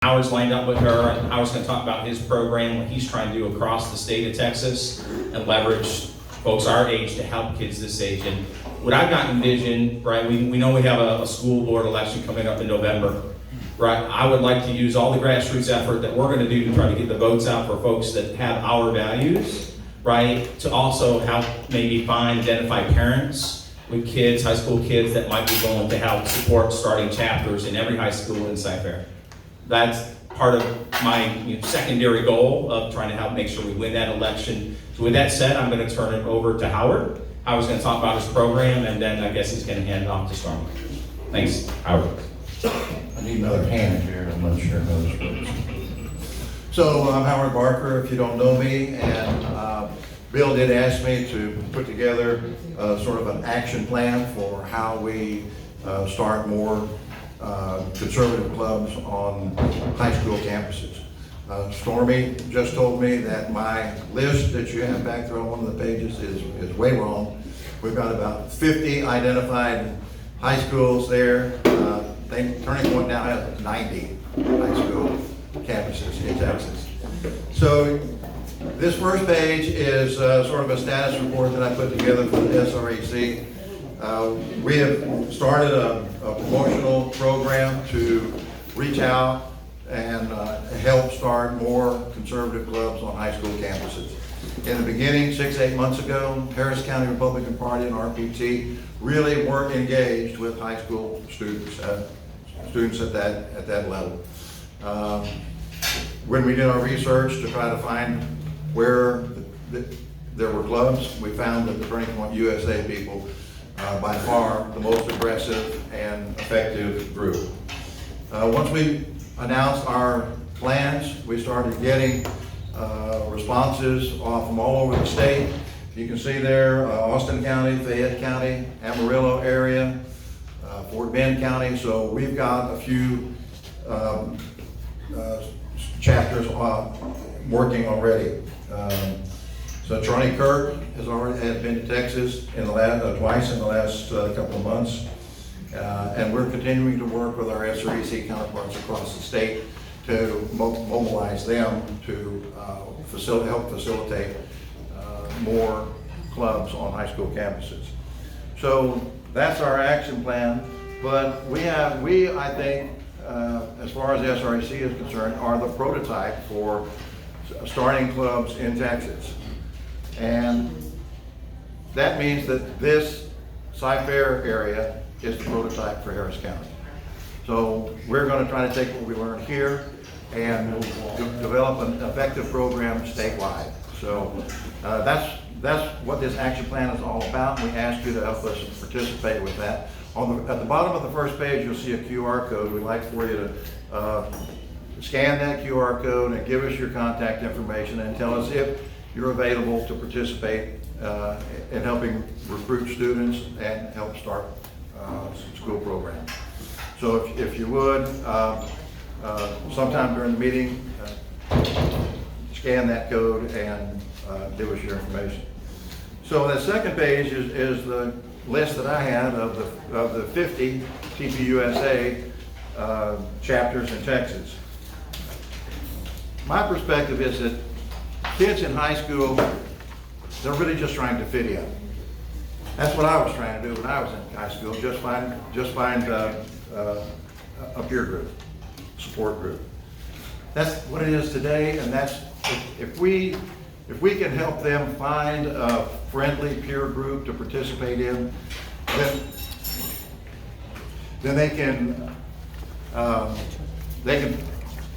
Howard's lined up with her, and Howard's going to talk about his program, what he's trying to do across the state of Texas, and leverage folks our age to help kids this age. And what I've got envisioned, right, we know we have a school board election coming up in November, right? I would like to use all the grassroots effort that we're going to do to try to get the votes out for folks that have our values, right? To also help maybe identify parents with kids, high school kids that might be willing to help support starting chapters in every high school in Cypress. That's part of my secondary goal of trying to help make sure we win that election. So with that said, I'm going to turn it over to Howard. Howard's going to talk about his program, and then I guess he's going to hand it off to Stormy. Thanks, Howard. I need another hand here, I'm not sure how this works. So I'm Howard Barker, if you don't know me, and Bill did ask me to put together sort of an action plan for how we start more conservative clubs on high school campuses. Stormy just told me that my list that you have back there on one of the pages is way wrong. We've got about 50 identified high schools there. Turning Point now has 90 high school campuses in Texas. So this first page is sort of a status report that I put together for the SREC. We have started a promotional program to reach out and help start more conservative clubs on high school campuses. In the beginning, 6-8 months ago, Harris County Republican Party and RPT really weren't engaged with high school students at that level. When we did our research to try to find where there were clubs, we found that the Turning Point USA people, by far the most aggressive and effective group. Once we announced our plans, we started getting responses from all over the state. You can see there, Austin County, Fayette County, Amarillo area, Fort Bend County. So we've got a few chapters working already. So Charlie Kirk has been to Texas in the last twice in the last couple of months, and we're continuing to work with our SREC counterparts across the state to mobilize them to help facilitate more clubs on high school campuses. So that's our action plan. But I think, as far as SREC is concerned, are the prototype for starting clubs in Texas. And that means that this Cy-Fair area is the prototype for Harris County. So we're going to try to take what we learned here and develop an effective program statewide. So that's what this action plan is all about. We ask you to help us participate with that. At the bottom of the first page, you'll see a QR code. We'd like for you to scan that QR code and give us your contact information and tell us if you're available to participate in helping recruit students and help start some school programs. So if you would, sometime during the meeting, scan that code and give us your information. So the second page is the list that I had of the 50 TPUSA chapters in Texas. My perspective is that kids in high school, they're really just trying to fit in. That's what I was trying to do when I was in high school, just find a peer group, support group. That's what it is today, and that's, if we can help them find a friendly peer group to participate in, then they can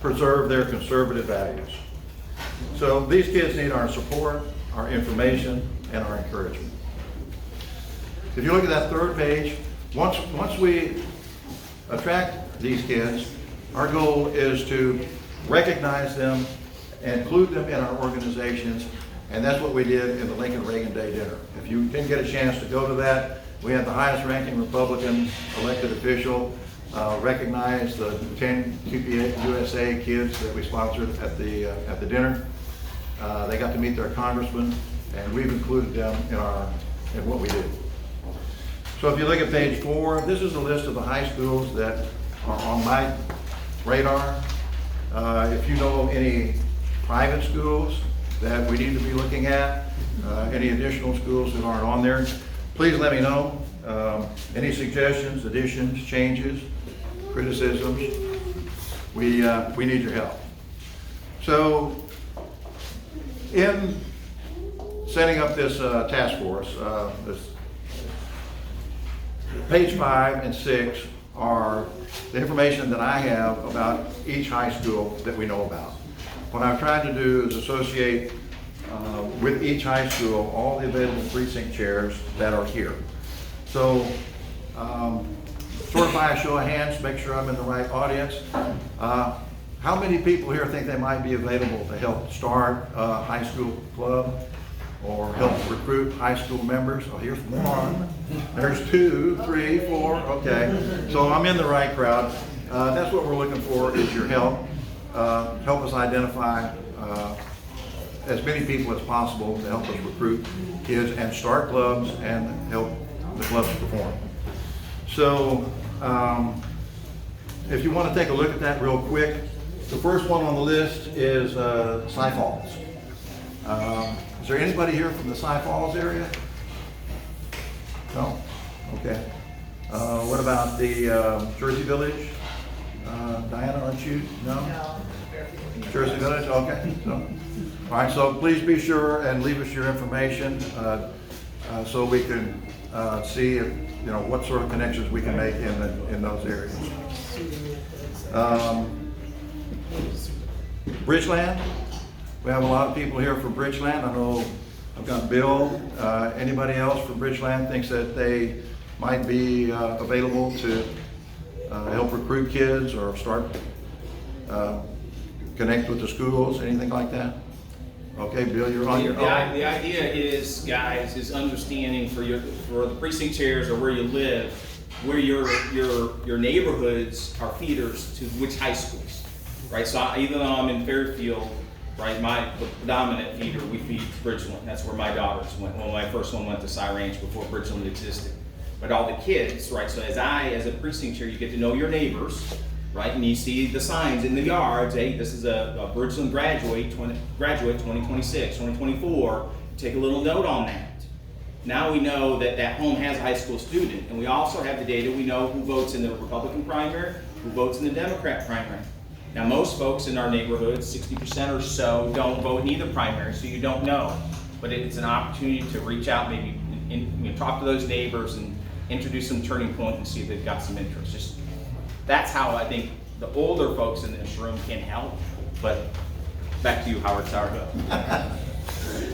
preserve their conservative values. So these kids need our support, our information, and our encouragement. If you look at that third page, once we attract these kids, our goal is to recognize them, include them in our organizations, and that's what we did in the Lincoln Reagan Day dinner. If you didn't get a chance to go to that, we had the highest ranking Republican elected official recognize the 10 TPUSA kids that we sponsored at the dinner. They got to meet their congressman, and we've included them in what we did. So if you look at page 4, this is a list of the high schools that are on my radar. If you know of any private schools that we need to be looking at, any additional schools that aren't on there, please let me know. Any suggestions, additions, changes, criticisms, we need your help. So, in setting up this task force, page 5 and 6 are the information that I have about each high school that we know about. What I've tried to do is associate with each high school all the available precinct chairs that are here. So, sort of by a show of hands, make sure I'm in the right audience. How many people here think they might be available to help start a high school club or help recruit high school members? Oh, here's one. There's 2, 3, 4. Okay, so I'm in the right crowd. That's what we're looking for, is your help. Help us identify as many people as possible to help us recruit kids and start clubs and help the clubs perform. So, if you want to take a look at that real quick, the first one on the list is Cy Falls. Is there anybody here from the Cy Falls area? No? Okay. What about the Jersey Village? Diana, aren't you? No? Jersey Village, okay. So, all right, so please be sure and leave us your information so we can see if, what sort of connections we can make in those areas. Bridgeland, we have a lot of people here from Bridgeland. I know I've got Bill. Anybody else from Bridgeland thinks that they might be available to help recruit kids or start connect with the schools, anything like that? Okay, Bill, you're on your own. The idea is, guys, is understanding for the precinct chairs or where you live, where your neighborhoods are feeders to which high schools, right? So even though I'm in Fairfield, right, the predominant feeder, we feed Bridgeland. That's where my daughters went. Well, my first one went to Cy Ranch before Bridgeland existed. But all the kids, right, so as a precinct chair, you get to know your neighbors, right, and you see the signs in the yards, hey, this is a Bridgeland graduate 2026, 2024, take a little note on that. Now we know that that home has a high school student, and we also have the data, we know who votes in the Republican primary, who votes in the Democrat primary. Now most folks in our neighborhoods, 60% or so, don't vote in either primary, so you don't know. But it's an opportunity to reach out, maybe talk to those neighbors and introduce some Turning Point and see if they've got some interest. Just that's how I think the older folks in this room can help. But back to you, Howard Sourdough.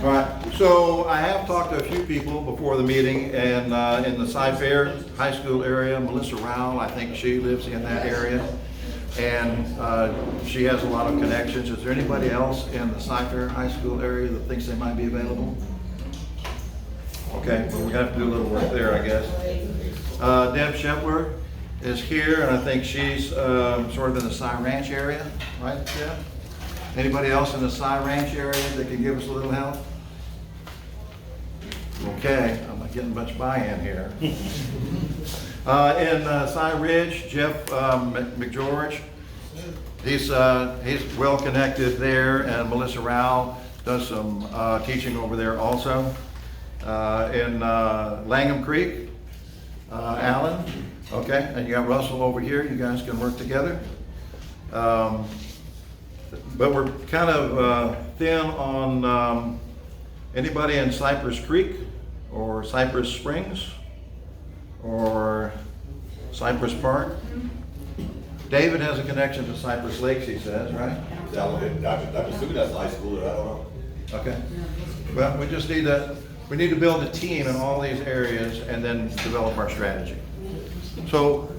All right, so I have talked to a few people before the meeting, and in the Cy-Fair High School area, Melissa Rowell, I think she lives in that area, and she has a lot of connections. Is there anybody else in the Cy-Fair High School area that thinks they might be available? Okay, well, we're gonna have to do a little work there, I guess. Deb Shepler is here, and I think she's sort of in the Cy Ranch area, right, Deb? Anybody else in the Cy Ranch area that can give us a little help? Okay, I'm not getting much buy-in here. In Cy Ridge, Jeff McGeorge, he's well connected there, and Melissa Rowell does some teaching over there also. In Langham Creek, Alan, okay, and you got Russell over here. You guys can work together. But we're kind of thin on anybody in Cypress Creek or Cypress Springs or Cypress Park. David has a connection to Cypress Lakes, he says, right? I'm assuming that's high school, I don't know. Okay. Well, we just need to build a team in all these areas and then develop our strategy. So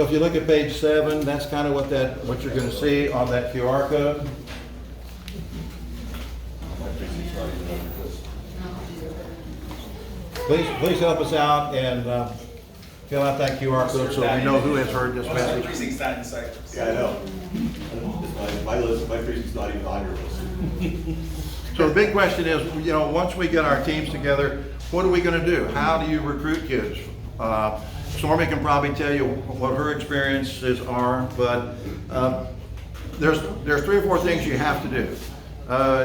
if you look at page 7, that's kind of what you're going to see on that QR code. Please help us out and fill out that QR code so we know who has heard this message. Precinct's not in Cypress. Yeah, I know. My precinct's not even on your list. So the big question is, once we get our teams together, what are we going to do? How do you recruit kids? Stormy can probably tell you what her experiences are, but there's 3 or 4 things you have to do.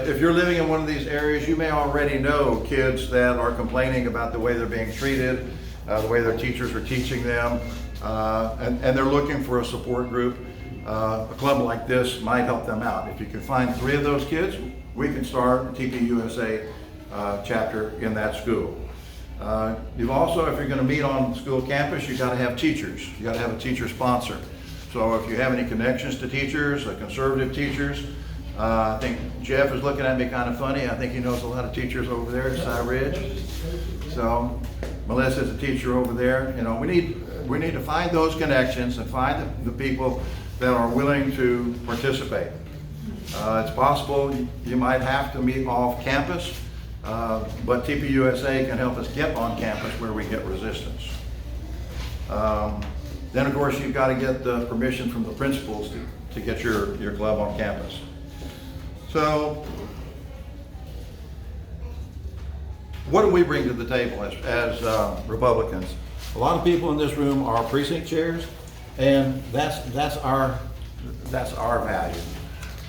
If you're living in one of these areas, you may already know kids that are complaining about the way they're being treated, the way their teachers are teaching them, and they're looking for a support group. A club like this might help them out. If you can find 3 of those kids, we can start a TPUSA chapter in that school. You've also, if you're going to meet on school campus, you've got to have teachers. You've got to have a teacher sponsor. So if you have any connections to teachers, conservative teachers, I think Jeff is looking at me kind of funny. I think he knows a lot of teachers over there at Cy Ridge. So Melissa's a teacher over there. You know, we need to find those connections and find the people that are willing to participate. It's possible you might have to meet off campus, but TPUSA can help us get on campus where we get resistance. Then of course you've got to get the permission from the principals to get your club on campus. So what do we bring to the table as Republicans? A lot of people in this room are precinct chairs, and that's our value.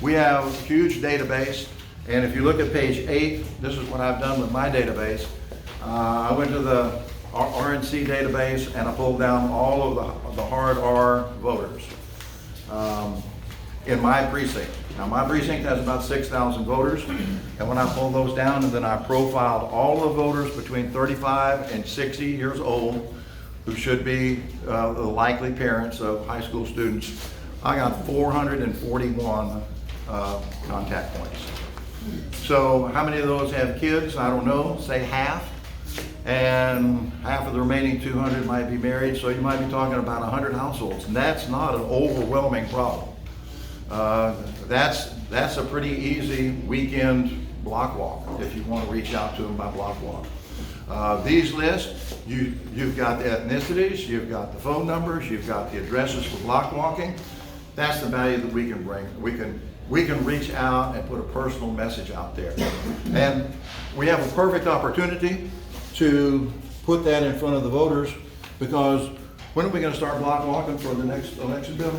We have a huge database, and if you look at page 8, this is what I've done with my database. I went to the RNC database and I pulled down all of the hard R voters in my precinct. Now my precinct has about 6,000 voters, and when I pulled those down and then I profiled all the voters between 35 and 60 years old who should be the likely parents of high school students, I got 441 contact points. So how many of those have kids? I don't know, say half. And half of the remaining 200 might be married, so you might be talking about 100 households. And that's not an overwhelming problem. That's a pretty easy weekend block walk if you want to reach out to them by block walk. These lists, you've got the ethnicities, you've got the phone numbers, you've got the addresses for block walking. That's the value that we can bring. We can reach out and put a personal message out there. And we have a perfect opportunity to put that in front of the voters, because when are we going to start block walking for the next election, Bill?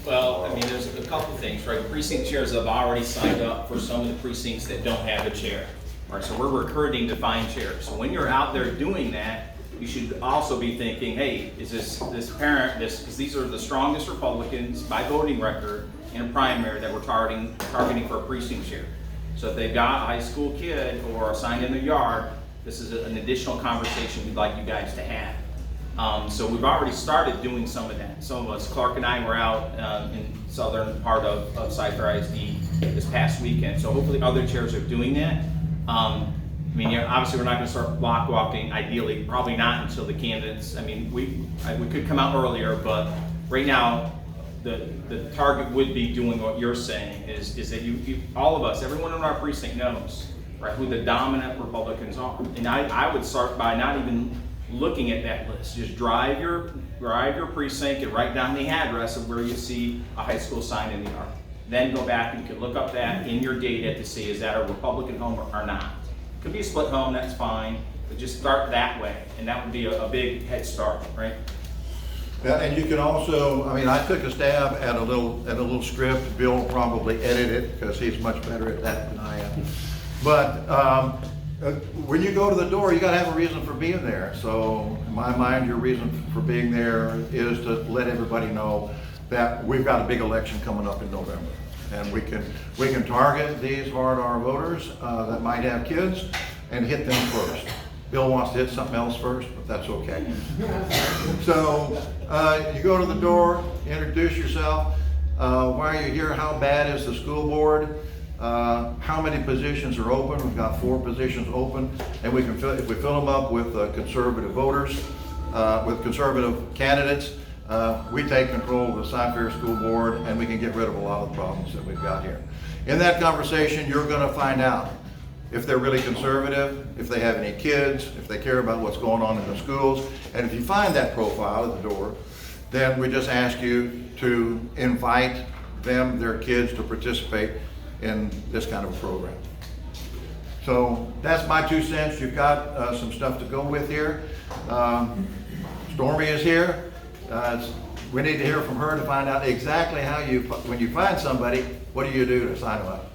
Well, I mean, there's a couple of things, right? Precinct chairs have already signed up for some of the precincts that don't have a chair, right? So we're recruiting to find chairs. So when you're out there doing that, you should also be thinking, hey, is this parent, because these are the strongest Republicans by voting record in a primary that we're targeting for a precinct chair. So if they've got a high school kid or assigned in their yard, this is an additional conversation we'd like you guys to have. So we've already started doing some of that. Some of us, Clark and I, were out in southern part of Cypress ISD this past weekend. So hopefully other chairs are doing that. I mean, obviously we're not going to start block walking, ideally, probably not until the candidates, I mean, we could come out earlier, but right now, the target would be doing what you're saying, is that you all of us, everyone in our precinct knows, right, who the dominant Republicans are. And I would start by not even looking at that list. Just drive your precinct and write down the address of where you see a high school sign in the yard. Then go back and you can look up that in your data to see, is that a Republican home or not. Could be a split home, that's fine, but just start that way, and that would be a big head start, right? Yeah, and you can also, I mean, I took a stab at a little script. Bill will probably edit it because he's much better at that than I am. But when you go to the door, you got to have a reason for being there. So in my mind, your reason for being there is to let everybody know that we've got a big election coming up in November. And we can target these hard R voters that might have kids and hit them first. Bill wants to hit something else first, but that's okay. So you go to the door, introduce yourself. Why are you here? How bad is the school board? How many positions are open? We've got 4 positions open, and we can if we fill them up with conservative voters, with conservative candidates. We take control of the Cypress School Board, and we can get rid of a lot of the problems that we've got here. In that conversation, you're going to find out if they're really conservative, if they have any kids, if they care about what's going on in the schools. And if you find that profile at the door, then we just ask you to invite them, their kids, to participate in this kind of a program. So that's my 2 cents. You've got some stuff to go with here. Stormy is here. We need to hear from her to find out exactly how when you find somebody, what do you do to sign them up?